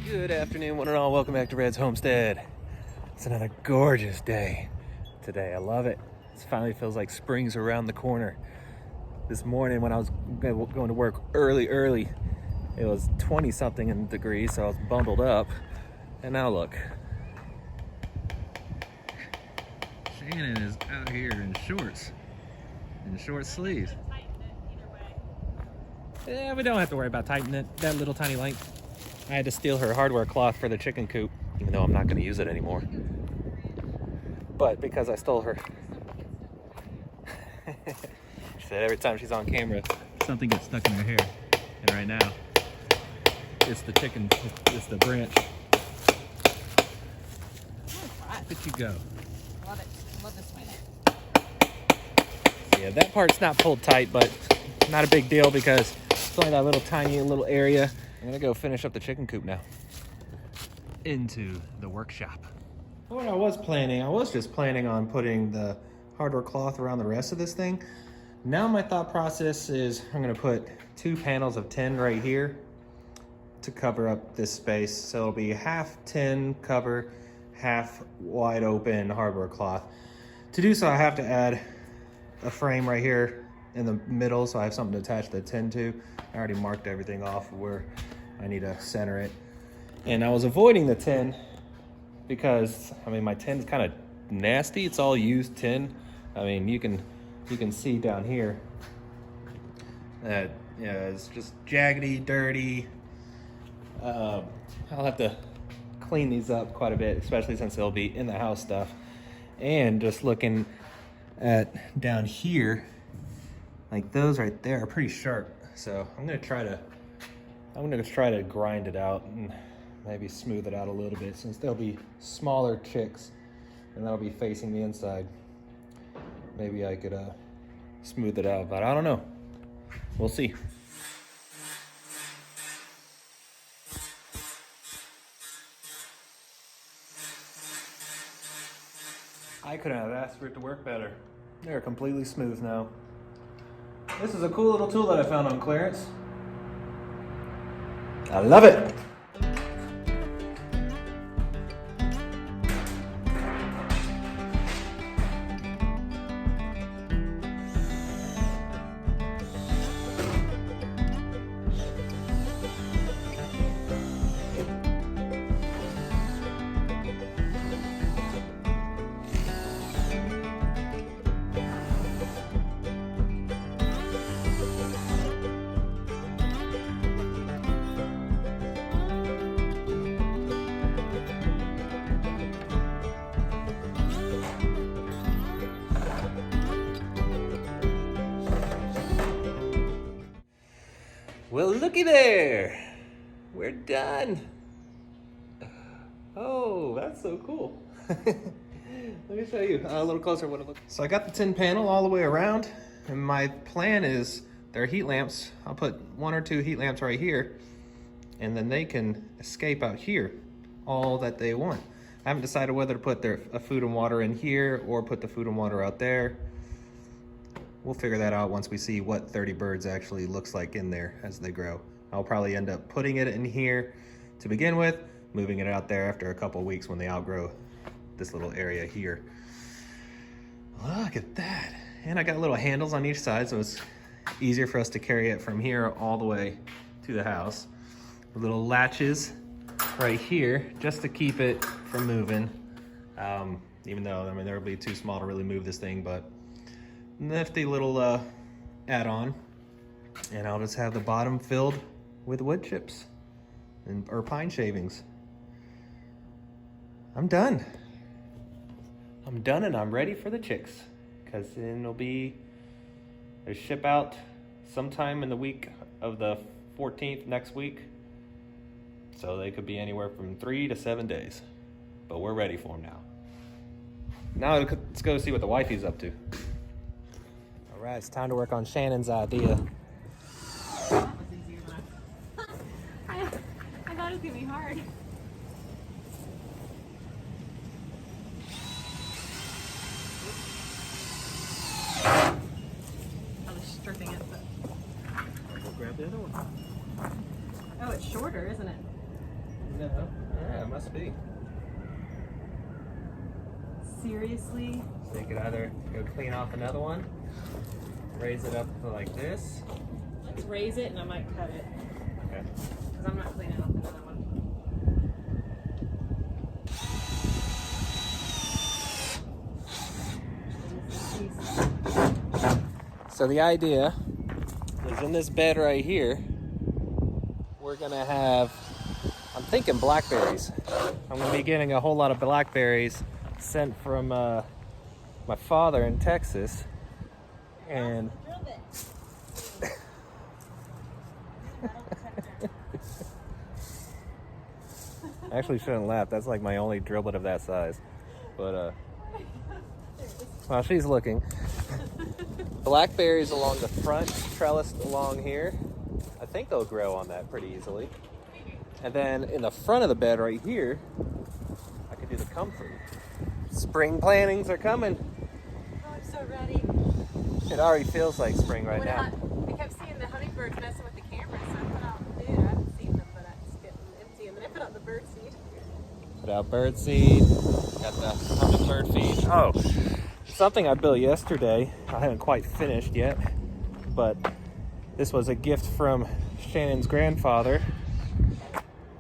Good afternoon, one and all. Welcome back to Red's Homestead. It's another gorgeous day today. I love it. It finally feels like spring's around the corner. This morning when I was going to work early, it was 20 something degrees, so I was bundled up. And now look. Shannon is out here in shorts, in short sleeves. Yeah, we don't have to worry about tightening it that little tiny length. I had to steal her hardware cloth for the chicken coop, even though I'm not going to use it anymore. But because I stole her, she said every time she's on camera, something gets stuck in her hair. And right now, it's the chicken, it's the branch. Look at you go. Love it. Love this one. Yeah, that part's not pulled tight, but not a big deal because it's only that little tiny little area. I'm gonna go finish up the chicken coop now. Into the workshop. What I was just planning on putting the hardware cloth around the rest of this thing. Now my thought process is I'm gonna put 2 panels of tin right here to cover up this space. So it'll be half tin cover, half wide open hardware cloth. To do so, I have to add a frame right here in the middle, so I have something to attach the tin to. I already marked everything off where I need to center it. And I was avoiding the tin because, I mean, my tin's kind of nasty. It's all used tin. I mean, you can see down here that, yeah, it's just jaggedy, dirty. I'll have to clean these up quite a bit, especially since they'll be in the house stuff. And just looking at down here, like those right there are pretty sharp. So I'm gonna try to grind it out and maybe smooth it out a little bit, since they'll be smaller chicks and that'll be facing the inside. Maybe I could smooth it out, but I don't know. We'll see. I couldn't have asked for it to work better. They're completely smooth now. This is a cool little tool that I found on clearance. I love it. Well, looky there. We're done. Oh, that's so cool. Let me show you a little closer what it looks like. So I got the tin panel all the way around, and my plan is they're heat lamps. I'll put 1 or 2 heat lamps right here, and then they can escape out here all that they want. I haven't decided whether to put their food and water in here or put the food and water out there. We'll figure that out once we see what 30 birds actually looks like in there as they grow. I'll probably end up putting it in here to begin with, moving it out there after a couple of weeks when they outgrow this little area here. Look at that. And I got little handles on each side, so it's easier for us to carry it from here all the way to the house. Little latches right here just to keep it from moving. Even though, I mean, they'll be too small to really move this thing, but nifty little add-on. And I'll just have the bottom filled with wood chips or pine shavings. I'm done. I'm done, and I'm ready for the chicks, because then it'll be a ship out sometime in the week of the 14th next week. So they could be anywhere from 3 to 7 days, but we're ready for them now. Now let's go see what the wifey's up to. All right, it's time to work on Shannon's idea. That was easier than I thought it was gonna be hard. I was stripping it, but We'll grab the other one. oh, it's shorter, isn't it? No. Yeah, it must be. Seriously? So you could either go clean off another one, raise it up to like this. Let's raise it and I might cut it. Okay. Because I'm not cleaning off another one. So the idea is in this bed right here, we're gonna have, I'm thinking blackberries. I'm gonna be getting a whole lot of blackberries sent from my father in Texas. And I actually shouldn't laugh. That's like my only drill bit of that size. But while she's looking, blackberries along the front, trellised along here. I think they'll grow on that pretty easily. And then in the front of the bed right here, I could do the comfort. Spring plantings are coming. Oh, I'm so ready. It already feels like spring right now. I kept seeing the hummingbirds messing with the camera, so I put out the food. I haven't seen them, but I just get them empty. And then I put out the bird seed. Put out bird seed. Got the hummingbird feed. Oh, something I built yesterday. I haven't quite finished yet, but this was a gift from Shannon's grandfather.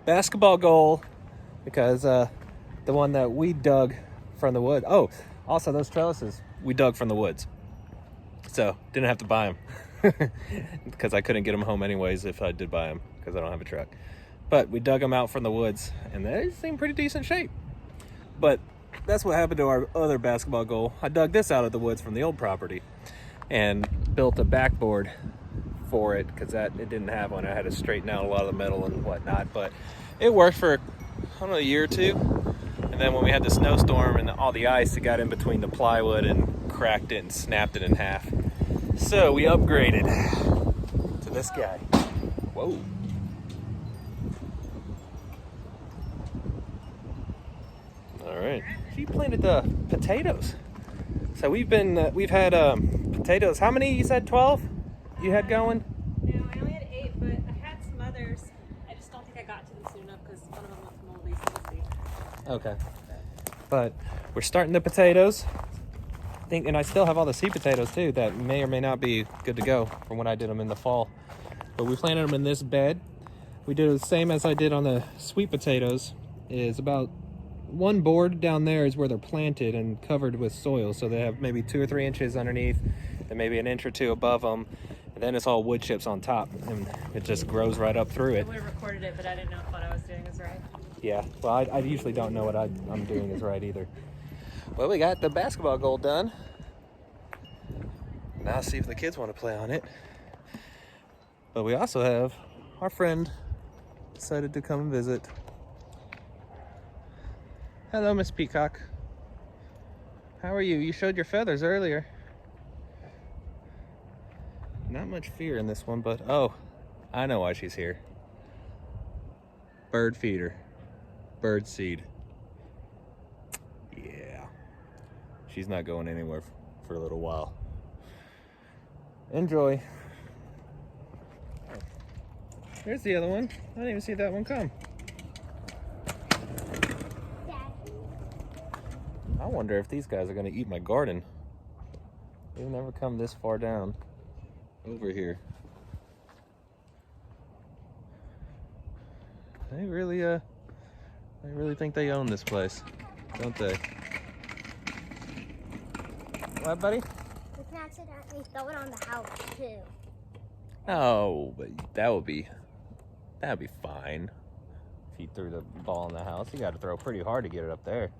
Basketball goal, because the one that we dug from the wood. Oh, also those trellises we dug from the woods. So didn't have to buy them because I couldn't get them home anyways if I did buy them because I don't have a truck. But we dug them out from the woods and they seem pretty decent shape. But that's what happened to our other basketball goal. I dug this out of the woods from the old property and built a backboard for it because it didn't have one. I had to straighten out a lot of the metal and whatnot, but it worked for, I don't know, a year or two. And then when we had the snowstorm and all the ice, it got in between the plywood and cracked it and snapped it in half. So we upgraded to this guy. Whoa. All right. She planted the potatoes. So we've had potatoes. How many? You said 12? You had going? No, I only had 8, but I had some others. I just don't think I got to them soon enough because one of them looked moldy, so we'll see. Okay. But we're starting the potatoes. And I still have all the seed potatoes too that may or may not be good to go from when I did them in the fall. But we planted them in this bed. We did the same as I did on the sweet potatoes. Is about one board down there is where they're planted and covered with soil. So they have maybe 2 or 3 inches underneath and maybe an inch or 2 above them. And then it's all wood chips on top and it just grows right up through I it. would have recorded it, but I didn't know if what I was doing was right. Yeah, well, I usually don't know what I'm doing is right either. Well, we got the basketball goal done. Now see if the kids want to play on it. But we also have our friend decided to come and visit. Hello, Miss Peacock. How are you? You showed your feathers earlier. Not much fear in this one, but oh, I know why she's here. Bird feeder. Bird seed. Yeah. She's not going anywhere for a little while. Enjoy. There's the other one. I didn't even see that one come. I wonder if these guys are going to eat my garden. They've never come this far down over here. They really think they own this place, don't they? What, buddy? We can accidentally throw it on the house too. Oh, but that'd be fine. If you threw the ball in the house, you got to throw pretty hard to get it up there.